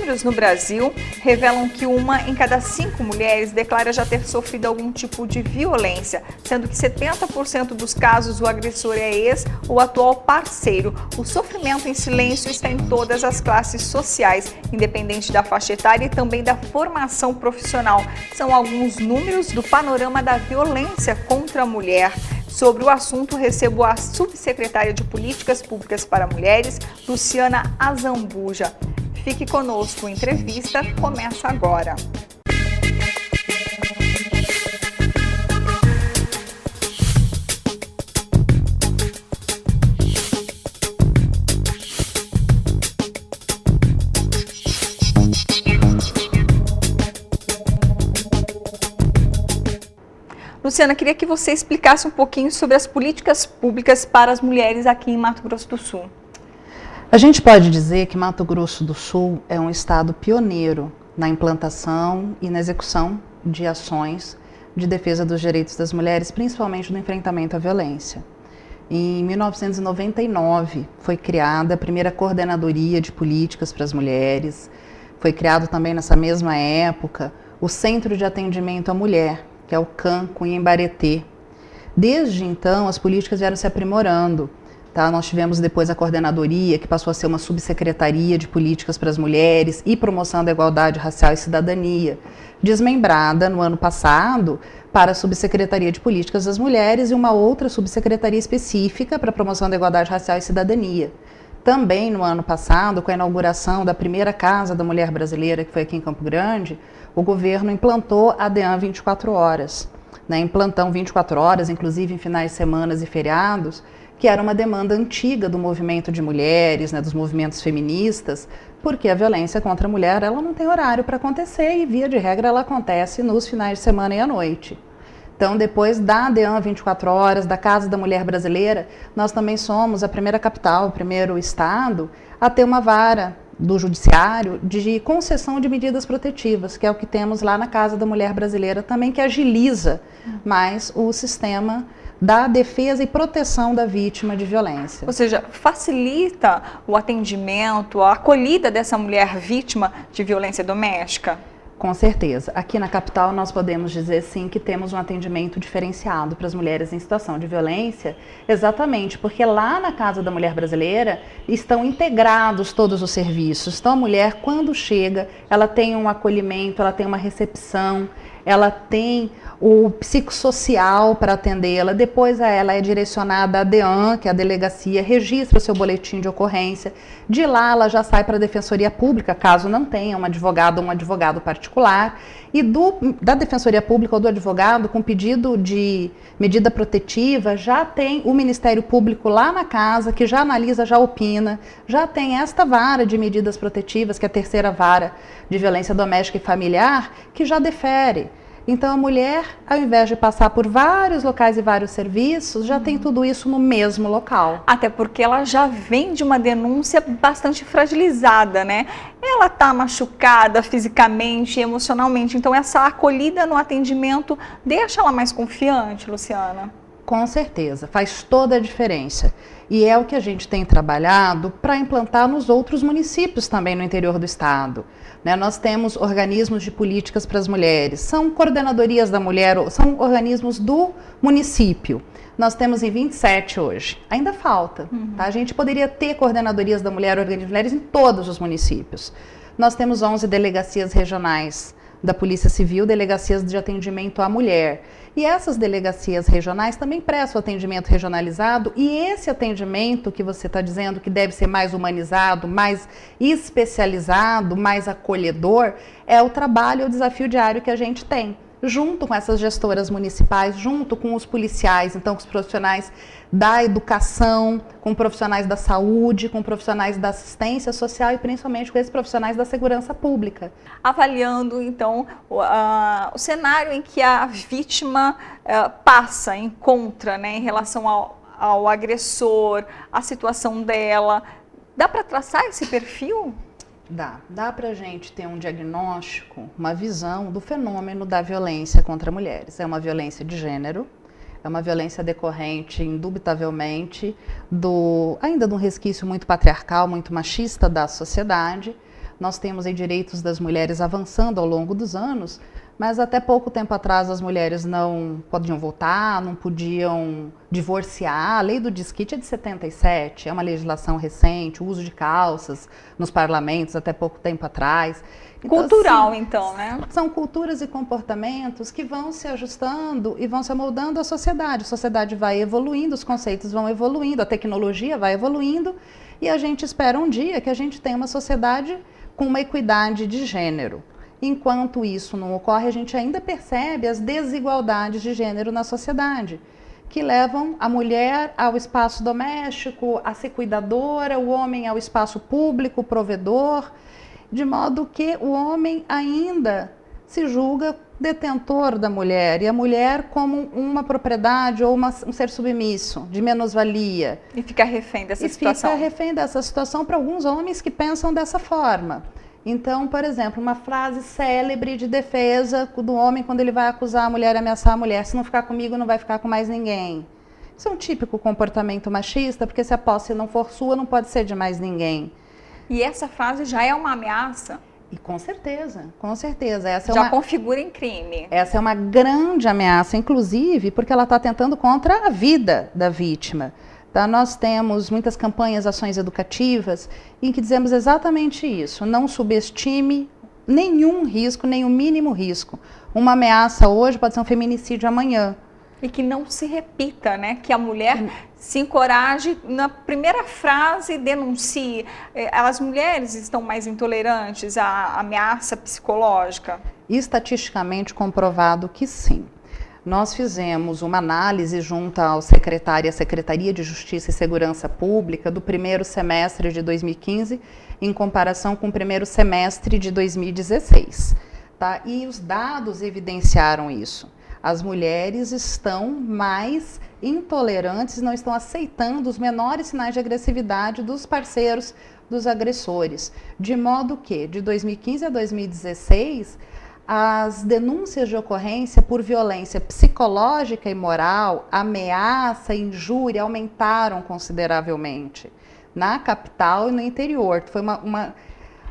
Números no Brasil revelam que 1 em cada 5 mulheres declara já ter sofrido algum tipo de violência, sendo que 70% dos casos o agressor é ex ou atual parceiro. O sofrimento em silêncio está em todas as classes sociais, independente da faixa etária e também da formação profissional. São alguns números do panorama da violência contra a mulher. Sobre o assunto, recebo a subsecretária de Políticas Públicas para Mulheres, Luciana Azambuja. Fique conosco, a entrevista começa agora. Luciana, queria que você explicasse um pouquinho sobre as políticas públicas para as mulheres aqui em Mato Grosso do Sul. A gente pode dizer que Mato Grosso do Sul é um estado pioneiro na implantação e na execução de ações de defesa dos direitos das mulheres, principalmente no enfrentamento à violência. Em 1999 foi criada a primeira coordenadoria de políticas para as mulheres, foi criado também nessa mesma época o Centro de Atendimento à Mulher, que é o CAM Cunha em Bareté. Desde então, as políticas vieram se aprimorando. Tá? Nós tivemos depois a coordenadoria, que passou a ser uma subsecretaria de políticas para as mulheres e promoção da igualdade racial e cidadania, desmembrada no ano passado para a subsecretaria de políticas das mulheres e uma outra subsecretaria específica para a promoção da igualdade racial e cidadania. Também no ano passado, com a inauguração da primeira Casa da Mulher Brasileira, que foi aqui em Campo Grande, o governo implantou a DEAN 24 horas, né, em plantão 24 horas, inclusive em finais de semana e feriados, que era uma demanda antiga do movimento de mulheres, né, dos movimentos feministas, porque a violência contra a mulher ela não tem horário para acontecer e, via de regra, ela acontece nos finais de semana e à noite. Então, depois da DEAN 24 horas, da Casa da Mulher Brasileira, nós também somos a primeira capital, o primeiro estado a ter uma vara do Judiciário de concessão de medidas protetivas, que é o que temos lá na Casa da Mulher Brasileira também, que agiliza mais o sistema da defesa e proteção da vítima de violência. Ou seja, facilita o atendimento, a acolhida dessa mulher vítima de violência doméstica? Com certeza. Aqui na capital nós podemos dizer sim que temos um atendimento diferenciado para as mulheres em situação de violência, exatamente porque lá na Casa da Mulher Brasileira estão integrados todos os serviços. Então a mulher, quando chega, ela tem um acolhimento, ela tem uma recepção, ela tem o psicossocial para atendê-la, depois ela é direcionada à DEAN, que é a delegacia, registra o seu boletim de ocorrência, de lá ela já sai para a Defensoria Pública, caso não tenha uma advogada ou um advogado particular, e da Defensoria Pública ou do advogado, com pedido de medida protetiva, já tem o Ministério Público lá na casa, que já analisa, já opina, já tem esta vara de medidas protetivas, que é a terceira vara de violência doméstica e familiar, que já defere. Então a mulher, ao invés de passar por vários locais e vários serviços, já tem tudo isso no mesmo local. Até porque ela já vem de uma denúncia bastante fragilizada, né? Ela está machucada fisicamente e emocionalmente, então essa acolhida no atendimento deixa ela mais confiante, Luciana? Com certeza, faz toda a diferença. E é o que a gente tem trabalhado para implantar nos outros municípios também no interior do estado. Nós temos organismos de políticas para as mulheres, são coordenadorias da mulher, são organismos do município. Nós temos em 27 hoje, ainda falta. Tá? A gente poderia ter coordenadorias da mulher, organismos de mulheres em todos os municípios. Nós temos 11 delegacias regionais da Polícia Civil, delegacias de atendimento à mulher. E essas delegacias regionais também prestam atendimento regionalizado, e esse atendimento que você está dizendo que deve ser mais humanizado, mais especializado, mais acolhedor, é o trabalho, é o desafio diário que a gente tem, junto com essas gestoras municipais, junto com os policiais, então com os profissionais da educação, com profissionais da saúde, com profissionais da assistência social e principalmente com esses profissionais da segurança pública. Avaliando, então, o cenário em que a vítima encontra, né, em relação ao agressor, a situação dela, dá para traçar esse perfil? Dá pra gente ter um diagnóstico, uma visão do fenômeno da violência contra mulheres. É uma violência de gênero, é uma violência decorrente, indubitavelmente, ainda de um resquício muito patriarcal, muito machista da sociedade, Nós temos aí direitos das mulheres avançando ao longo dos anos, mas até pouco tempo atrás as mulheres não podiam votar, não podiam divorciar. A lei do desquite é de 77, é uma legislação recente, o uso de calças nos parlamentos até pouco tempo atrás. Então, cultural, assim, então, né? São culturas e comportamentos que vão se ajustando e vão se amoldando à sociedade. A sociedade vai evoluindo, os conceitos vão evoluindo, a tecnologia vai evoluindo e a gente espera um dia que a gente tenha uma sociedade com uma equidade de gênero. Enquanto isso não ocorre, a gente ainda percebe as desigualdades de gênero na sociedade, que levam a mulher ao espaço doméstico, a ser cuidadora, o homem ao espaço público, provedor, de modo que o homem ainda se julga detentor da mulher e a mulher como uma propriedade ou um ser submisso, de menos-valia. E fica refém dessa situação. E fica refém dessa situação para alguns homens que pensam dessa forma. Então, por exemplo, uma frase célebre de defesa do homem quando ele vai acusar a mulher, ameaçar a mulher: se não ficar comigo, não vai ficar com mais ninguém. Isso é um típico comportamento machista, porque se a posse não for sua, não pode ser de mais ninguém. E essa frase já é uma ameaça? E com certeza, com certeza. Essa já configura em crime. Essa é uma grande ameaça, inclusive, porque ela está tentando contra a vida da vítima. Tá? Nós temos muitas campanhas, ações educativas, em que dizemos exatamente isso: não subestime nenhum risco, nem o mínimo risco. Uma ameaça hoje pode ser um feminicídio amanhã. E que não se repita, né? Que a mulher se encoraje, na primeira frase denuncie. As mulheres estão mais intolerantes à ameaça psicológica? Estatisticamente comprovado que sim. Nós fizemos uma análise junto ao secretário e à Secretaria de Justiça e Segurança Pública do primeiro semestre de 2015 em comparação com o primeiro semestre de 2016. Tá? E os dados evidenciaram isso. As mulheres estão mais intolerantes, não estão aceitando os menores sinais de agressividade dos parceiros, dos agressores. De modo que, de 2015 a 2016, as denúncias de ocorrência por violência psicológica e moral, ameaça, injúria, aumentaram consideravelmente na capital e no interior. Foi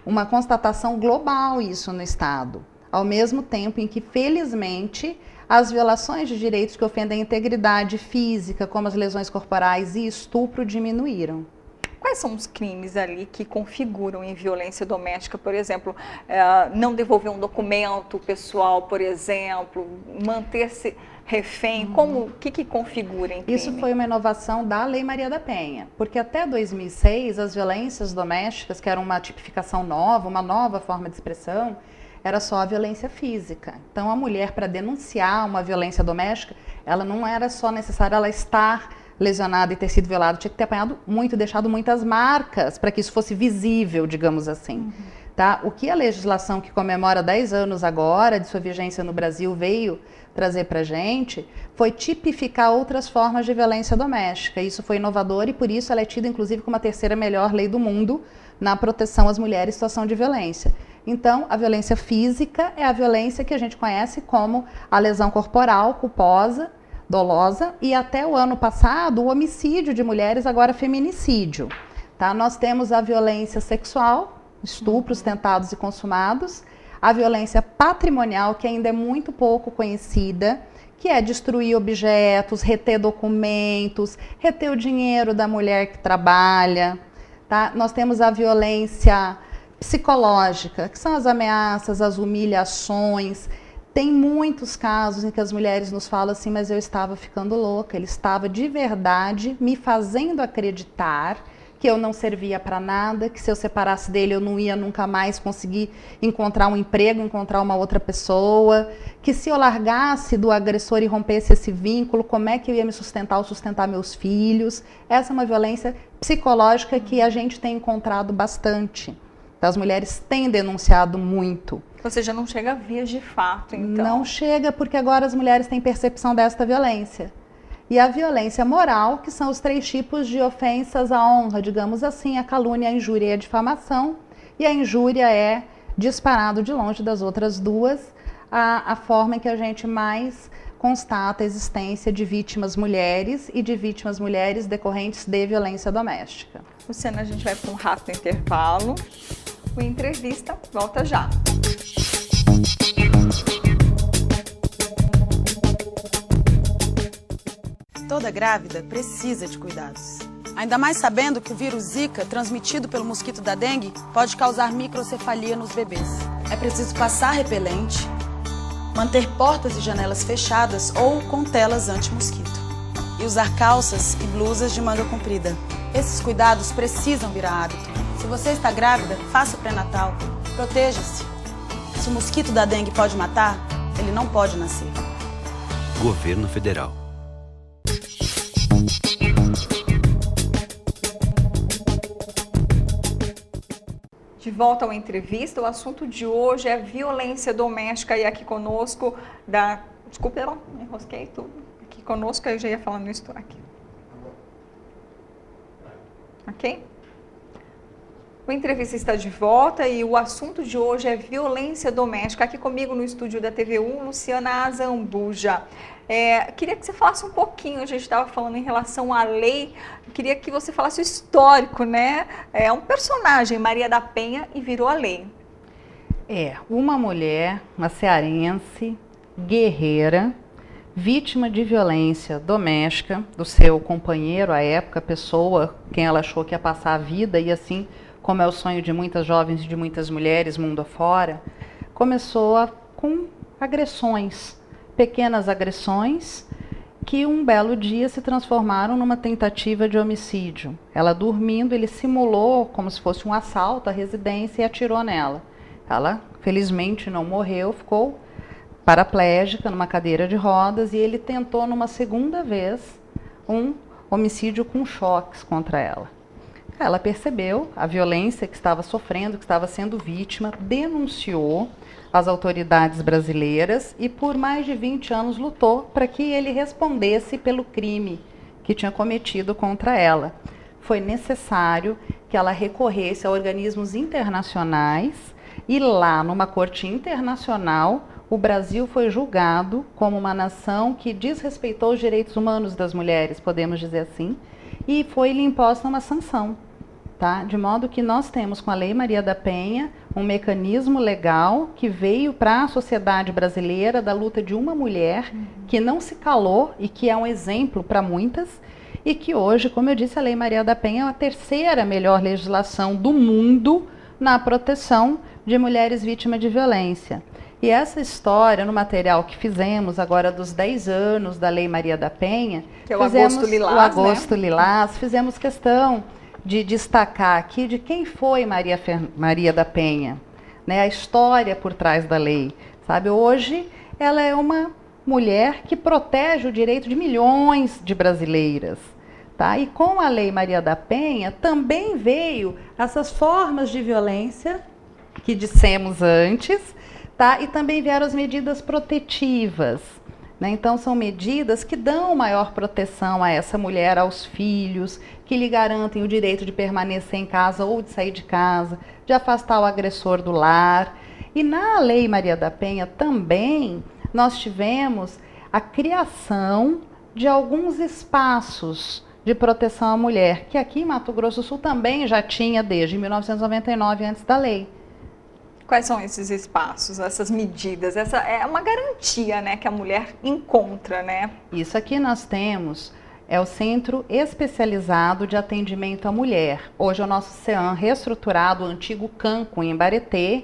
uma constatação global isso no estado. Ao mesmo tempo em que, felizmente, as violações de direitos que ofendem a integridade física, como as lesões corporais e estupro, diminuíram. Quais são os crimes ali que configuram em violência doméstica? Por exemplo, não devolver um documento pessoal, por exemplo, manter-se refém, o que configura em crime? Isso foi uma inovação da Lei Maria da Penha, porque até 2006 as violências domésticas, que eram uma tipificação nova, uma nova forma de expressão, era só a violência física. Então a mulher, para denunciar uma violência doméstica, ela não era só necessária ela estar lesionada e ter sido violada, tinha que ter apanhado muito, deixado muitas marcas para que isso fosse visível, digamos assim. Tá? O que a legislação que comemora 10 anos agora de sua vigência no Brasil veio trazer para a gente foi tipificar outras formas de violência doméstica. Isso foi inovador e por isso ela é tida inclusive como a terceira melhor lei do mundo na proteção às mulheres em situação de violência. Então, a violência física é a violência que a gente conhece como a lesão corporal culposa, dolosa, e até o ano passado o homicídio de mulheres, agora feminicídio. Tá? Nós temos a violência sexual, estupros tentados e consumados, a violência patrimonial, que ainda é muito pouco conhecida, que é destruir objetos, reter documentos, reter o dinheiro da mulher que trabalha. Tá? Nós temos a violência psicológica, que são as ameaças, as humilhações. Tem muitos casos em que as mulheres nos falam assim: mas eu estava ficando louca, ele estava de verdade me fazendo acreditar que eu não servia para nada, que se eu separasse dele eu não ia nunca mais conseguir encontrar um emprego, encontrar uma outra pessoa, que se eu largasse do agressor e rompesse esse vínculo, como é que eu ia me sustentar ou sustentar meus filhos. Essa é uma violência psicológica que a gente tem encontrado bastante. As mulheres têm denunciado muito. Ou seja, não chega a vias de fato, então. Não chega, porque agora as mulheres têm percepção desta violência. E a violência moral, que são os 3 tipos de ofensas à honra, digamos assim: a calúnia, a injúria e a difamação. E a injúria é, disparado de longe das outras duas, a forma em que a gente mais constata a existência de vítimas mulheres e de vítimas mulheres decorrentes de violência doméstica. Luciana, a gente vai para um rápido intervalo. O Entrevista volta já. Toda grávida precisa de cuidados. Ainda mais sabendo que o vírus Zika, transmitido pelo mosquito da dengue, pode causar microcefalia nos bebês. É preciso passar repelente, manter portas e janelas fechadas ou com telas anti-mosquito. E usar calças e blusas de manga comprida. Esses cuidados precisam virar hábito. Se você está grávida, faça o pré-natal. Proteja-se. Se o mosquito da dengue pode matar, ele não pode nascer. Governo Federal. De volta ao Entrevista, o assunto de hoje é violência doméstica e aqui conosco Desculpa, eu me enrosquei tudo. Aqui conosco, eu já ia falando isso aqui. Ok? O Entrevista está de volta e o assunto de hoje é violência doméstica. Aqui comigo no estúdio da TV1, Luciana Azambuja. Queria que você falasse um pouquinho, a gente estava falando em relação à lei, queria que você falasse o histórico, né? É um personagem, Maria da Penha, e virou a lei. Uma mulher, uma cearense, guerreira, vítima de violência doméstica do seu companheiro à época, pessoa quem ela achou que ia passar a vida, e assim como é o sonho de muitas jovens e de muitas mulheres mundo afora, começou com agressões, pequenas agressões, que um belo dia se transformaram numa tentativa de homicídio. Ela dormindo, ele simulou como se fosse um assalto à residência e atirou nela. Ela, felizmente, não morreu, ficou paraplégica numa cadeira de rodas e ele tentou numa segunda vez um homicídio com choques contra ela. Ela percebeu a violência que estava sofrendo, que estava sendo vítima, denunciou às autoridades brasileiras e por mais de 20 anos lutou para que ele respondesse pelo crime que tinha cometido contra ela. Foi necessário que ela recorresse a organismos internacionais e lá numa corte internacional o Brasil foi julgado como uma nação que desrespeitou os direitos humanos das mulheres, podemos dizer assim, e foi-lhe imposta uma sanção. Tá? De modo que nós temos com a Lei Maria da Penha um mecanismo legal que veio para a sociedade brasileira da luta de uma mulher que não se calou e que é um exemplo para muitas e que hoje, como eu disse, a Lei Maria da Penha é a terceira melhor legislação do mundo na proteção de mulheres vítimas de violência. E essa história, no material que fizemos agora dos 10 anos da Lei Maria da Penha, que é o Agosto Lilás, o Agosto Lilás, fizemos questão de destacar aqui de quem foi Maria da Penha, né? A história por trás da lei, sabe? Hoje ela é uma mulher que protege o direito de milhões de brasileiras, tá? E com a Lei Maria da Penha também veio essas formas de violência que dissemos antes, tá? E também vieram as medidas protetivas. Então, são medidas que dão maior proteção a essa mulher, aos filhos, que lhe garantem o direito de permanecer em casa ou de sair de casa, de afastar o agressor do lar. E na Lei Maria da Penha também nós tivemos a criação de alguns espaços de proteção à mulher, que aqui em Mato Grosso do Sul também já tinha desde 1999, antes da lei. Quais são esses espaços, essas medidas? Essa é uma garantia, né, que a mulher encontra, né? Isso aqui nós temos, é o Centro Especializado de Atendimento à Mulher. Hoje é o nosso CEAM reestruturado, o antigo Canco, em Ibareté.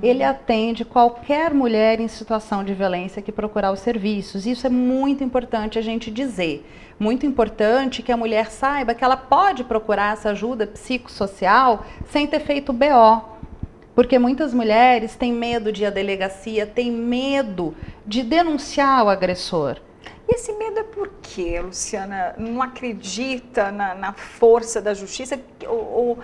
Ele atende qualquer mulher em situação de violência que procurar os serviços. Isso é muito importante a gente dizer. Muito importante que a mulher saiba que ela pode procurar essa ajuda psicossocial sem ter feito BO. Porque muitas mulheres têm medo de ir à delegacia, têm medo de denunciar o agressor. E esse medo é por quê, Luciana? Não acredita na força da justiça? Ou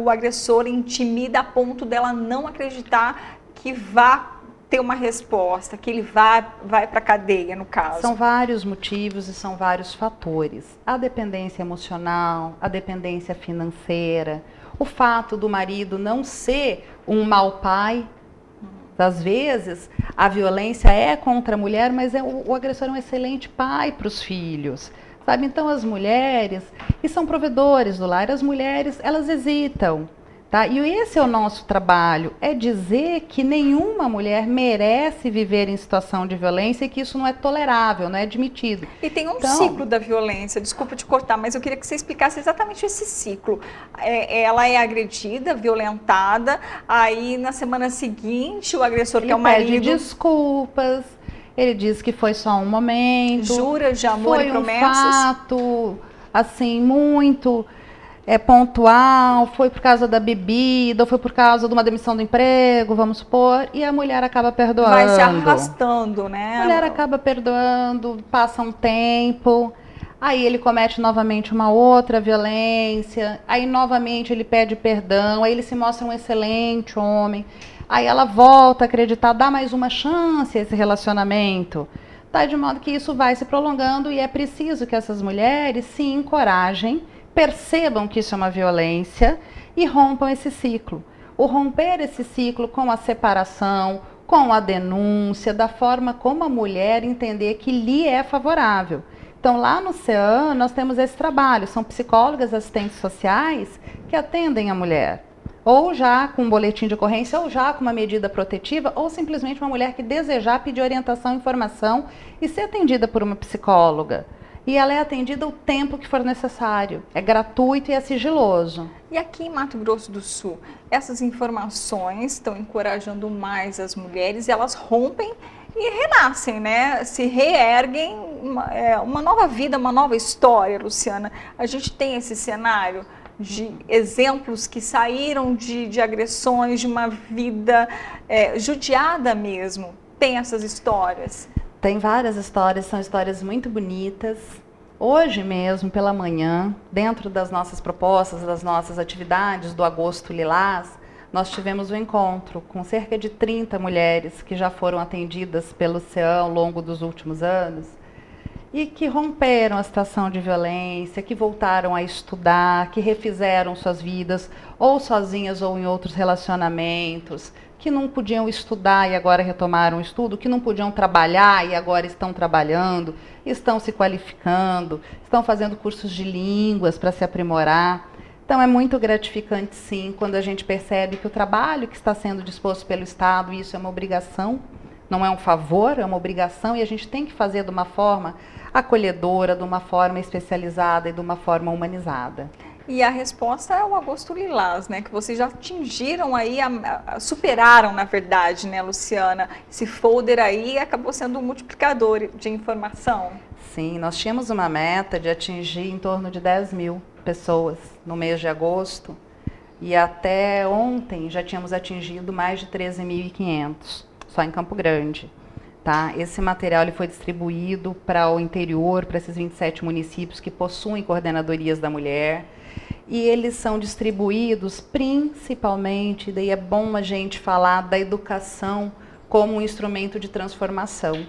o agressor intimida a ponto dela não acreditar que vá ter uma resposta, que ele vai para a cadeia, no caso? São vários motivos e são vários fatores. A dependência emocional, a dependência financeira, o fato do marido não ser um mau pai. Às vezes, a violência é contra a mulher, mas o agressor é um excelente pai para os filhos. Sabe? Então, as mulheres, que são provedores do lar, as mulheres, elas hesitam. Tá? E esse é o nosso trabalho, é dizer que nenhuma mulher merece viver em situação de violência e que isso não é tolerável, não é admitido. E tem um ciclo da violência, desculpa te cortar, mas eu queria que você explicasse exatamente esse ciclo. Ela é agredida, violentada, aí na semana seguinte o agressor, que é o marido... Ele pede desculpas, ele diz que foi só um momento. Jura de amor e promessas. Foi um fato, assim, muito... pontual, foi por causa da bebida, ou foi por causa de uma demissão do emprego, vamos supor, e a mulher acaba perdoando. Vai se arrastando, né? A mulher acaba perdoando, passa um tempo, aí ele comete novamente uma outra violência, aí novamente ele pede perdão, aí ele se mostra um excelente homem, aí ela volta a acreditar, dá mais uma chance a esse relacionamento. Tá, de modo que isso vai se prolongando e é preciso que essas mulheres se encorajem, percebam que isso é uma violência e rompam esse ciclo. O romper esse ciclo com a separação, com a denúncia, da forma como a mulher entender que lhe é favorável. Então, lá no CEAM, nós temos esse trabalho. São psicólogas, assistentes sociais que atendem a mulher. Ou já com um boletim de ocorrência, ou já com uma medida protetiva, ou simplesmente uma mulher que desejar pedir orientação e informação e ser atendida por uma psicóloga. E ela é atendida o tempo que for necessário. É gratuito e é sigiloso. E aqui em Mato Grosso do Sul, essas informações estão encorajando mais as mulheres e elas rompem e renascem, né? Se reerguem, uma nova vida, uma nova história, Luciana. A gente tem esse cenário de exemplos que saíram de agressões, de uma vida judiada mesmo. Tem essas histórias. Tem várias histórias, são histórias muito bonitas. Hoje mesmo, pela manhã, dentro das nossas propostas, das nossas atividades do Agosto Lilás, nós tivemos um encontro com cerca de 30 mulheres que já foram atendidas pelo CEAM ao longo dos últimos anos e que romperam a situação de violência, que voltaram a estudar, que refizeram suas vidas, ou sozinhas ou em outros relacionamentos, que não podiam estudar e agora retomaram o estudo, que não podiam trabalhar e agora estão trabalhando, estão se qualificando, estão fazendo cursos de línguas para se aprimorar. Então é muito gratificante, sim, quando a gente percebe que o trabalho que está sendo disposto pelo Estado, e isso é uma obrigação, não é um favor, é uma obrigação, e a gente tem que fazer de uma forma acolhedora, de uma forma especializada e de uma forma humanizada. E a resposta é o Agosto Lilás, né? Que vocês já atingiram aí, superaram, na verdade, né, Luciana? Esse folder aí acabou sendo um multiplicador de informação. Sim, nós tínhamos uma meta de atingir em torno de 10 mil pessoas no mês de agosto. E até ontem já tínhamos atingido mais de 13.500, só em Campo Grande. Tá? Esse material ele foi distribuído para o interior, para esses 27 municípios que possuem coordenadorias da mulher. E eles são distribuídos principalmente, daí é bom a gente falar da educação como um instrumento de transformação.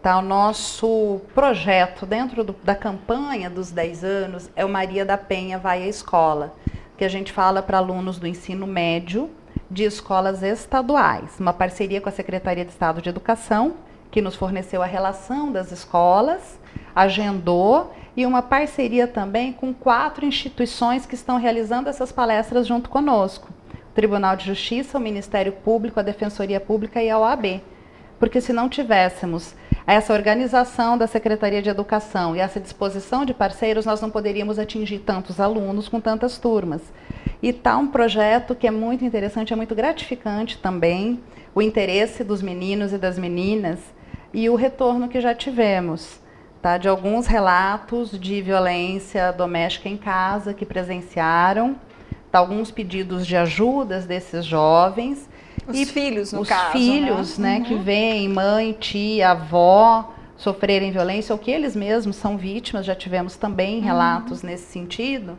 Tá? O nosso projeto dentro da campanha dos 10 anos é o Maria da Penha Vai à Escola, que a gente fala para alunos do ensino médio de escolas estaduais, uma parceria com a Secretaria de Estado de Educação, que nos forneceu a relação das escolas, agendou, e uma parceria também com 4 instituições que estão realizando essas palestras junto conosco. O Tribunal de Justiça, o Ministério Público, a Defensoria Pública e a OAB. Porque se não tivéssemos essa organização da Secretaria de Educação e essa disposição de parceiros, nós não poderíamos atingir tantos alunos com tantas turmas. E está um projeto que é muito interessante, é muito gratificante também, o interesse dos meninos e das meninas e o retorno que já tivemos. Tá, de alguns relatos de violência doméstica em casa que presenciaram, tá, alguns pedidos de ajudas desses jovens. Os filhos, no os caso. Os filhos, né, Uhum. que veem mãe, tia, avó sofrerem violência, ou que eles mesmos são vítimas, já tivemos também relatos nesse sentido,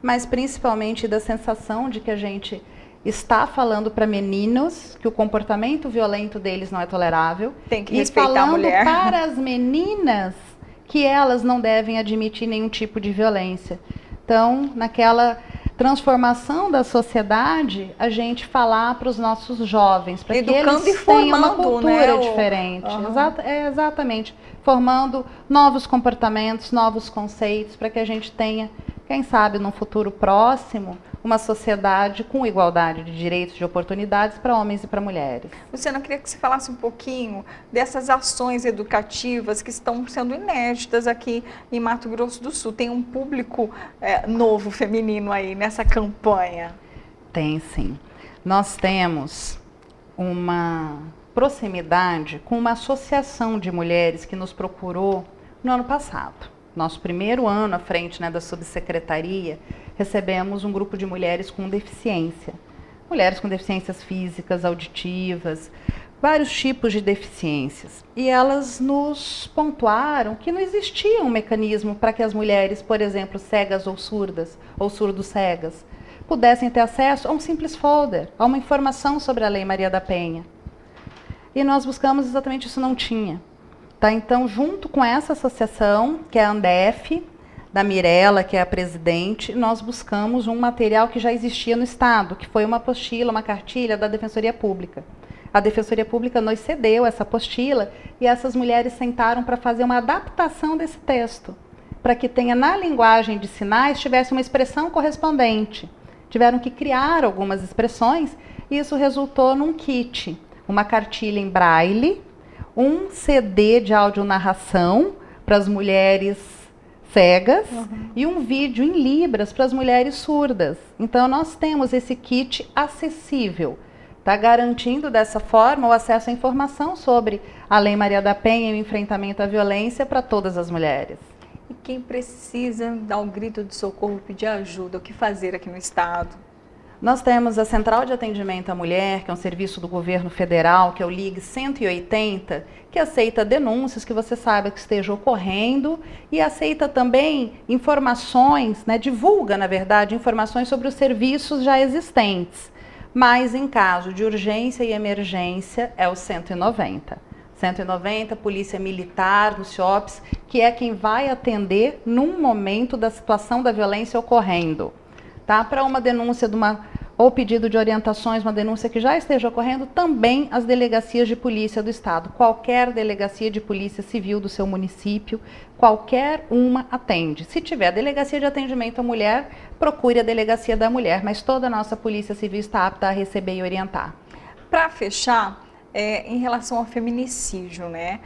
mas principalmente da sensação de que a gente está falando para meninos que o comportamento violento deles não é tolerável. Tem que e respeitar a mulher. falando para as meninas que elas não devem admitir nenhum tipo de violência. Então, naquela transformação da sociedade, a gente falar para os nossos jovens, para que eles tenham uma cultura diferente. Exatamente. Formando novos comportamentos, novos conceitos, para que a gente tenha, quem sabe num futuro próximo, uma sociedade com igualdade de direitos, de oportunidades para homens e para mulheres. Luciana, eu queria que você falasse um pouquinho dessas ações educativas que estão sendo inéditas aqui em Mato Grosso do Sul. Tem um público novo, feminino aí nessa campanha? Tem sim. Nós temos uma proximidade com uma associação de mulheres que nos procurou no ano passado. Nosso primeiro ano à frente, né, da subsecretaria, recebemos um grupo de mulheres com deficiência. Mulheres com deficiências físicas, auditivas, vários tipos de deficiências. E elas nos pontuaram que não existia um mecanismo para que as mulheres, por exemplo, cegas ou surdas, ou surdo-cegas, pudessem ter acesso a um simples folder, a uma informação sobre a Lei Maria da Penha. E nós buscamos exatamente isso, não tinha. Tá? Então, junto com essa associação, que é a Andef, da Mirella, que é a presidente, nós buscamos um material que já existia no Estado, que foi uma apostila, uma cartilha da Defensoria Pública. A Defensoria Pública nos cedeu essa apostila e essas mulheres sentaram para fazer uma adaptação desse texto, para que tenha na linguagem de sinais, tivesse uma expressão correspondente. Tiveram que criar algumas expressões e isso resultou num kit, uma cartilha em braille, um CD de audionarração para as mulheres cegas e um vídeo em libras para as mulheres surdas. Então, nós temos esse kit acessível, tá? Garantindo dessa forma o acesso à informação sobre a Lei Maria da Penha e o enfrentamento à violência para todas as mulheres. E quem precisa dar um grito de socorro, pedir ajuda, o que fazer aqui no Estado? Nós temos a Central de Atendimento à Mulher, que é um serviço do governo federal, que é o Ligue 180, que aceita denúncias que você saiba que esteja ocorrendo e aceita também informações, né, divulga, na verdade, informações sobre os serviços já existentes. Mas em caso de urgência e emergência é o 190. 190, Polícia Militar, no CIOPS, que é quem vai atender num momento da situação da violência ocorrendo. Tá? Para uma denúncia ou pedido de orientações, uma denúncia que já esteja ocorrendo, também as delegacias de polícia do Estado. Qualquer delegacia de polícia civil do seu município, qualquer uma atende. Se tiver delegacia de atendimento à mulher, procure a delegacia da mulher, mas toda a nossa polícia civil está apta a receber e orientar. Para fechar, em relação ao feminicídio, né?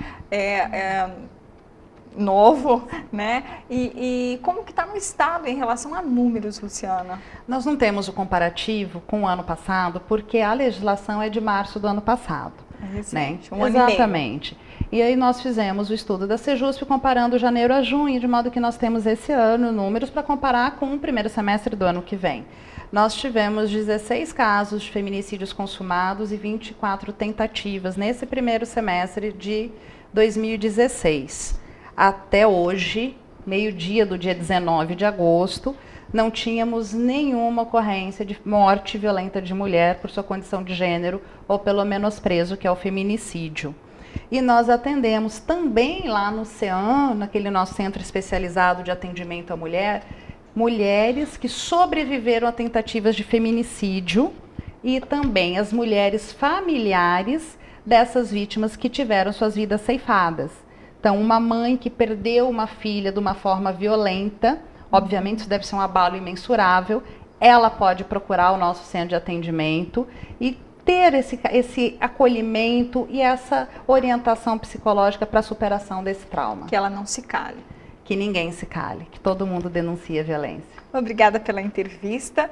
Novo, né? E como que está no Estado em relação a números, Luciana? Nós não temos o comparativo com o ano passado, porque a legislação é de março do ano passado. Recente, né? Um ano e meio. Exatamente. E aí nós fizemos o estudo da Sejusp comparando janeiro a junho, de modo que nós temos esse ano números para comparar com o primeiro semestre do ano que vem. Nós tivemos 16 casos de feminicídios consumados e 24 tentativas nesse primeiro semestre de 2016. Até hoje, meio-dia do dia 19 de agosto, não tínhamos nenhuma ocorrência de morte violenta de mulher por sua condição de gênero ou pelo menosprezo, que é o feminicídio. E nós atendemos também lá no CEAM, naquele nosso centro especializado de atendimento à mulher, mulheres que sobreviveram a tentativas de feminicídio e também as mulheres familiares dessas vítimas que tiveram suas vidas ceifadas. Então, uma mãe que perdeu uma filha de uma forma violenta, obviamente isso deve ser um abalo imensurável, ela pode procurar o nosso centro de atendimento e ter esse acolhimento e essa orientação psicológica para a superação desse trauma. Que ela não se cale. Que ninguém se cale, que todo mundo denuncie a violência. Obrigada pela entrevista.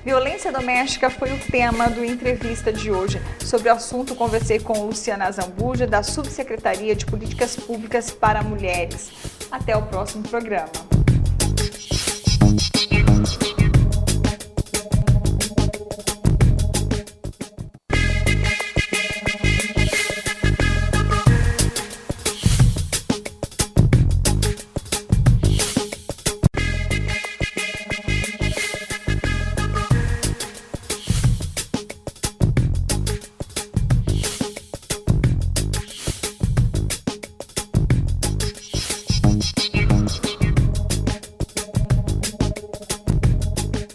Violência doméstica foi o tema do entrevista de hoje. Sobre o assunto, conversei com Luciana Zambuja, da Subsecretaria de Políticas Públicas para Mulheres. Até o próximo programa.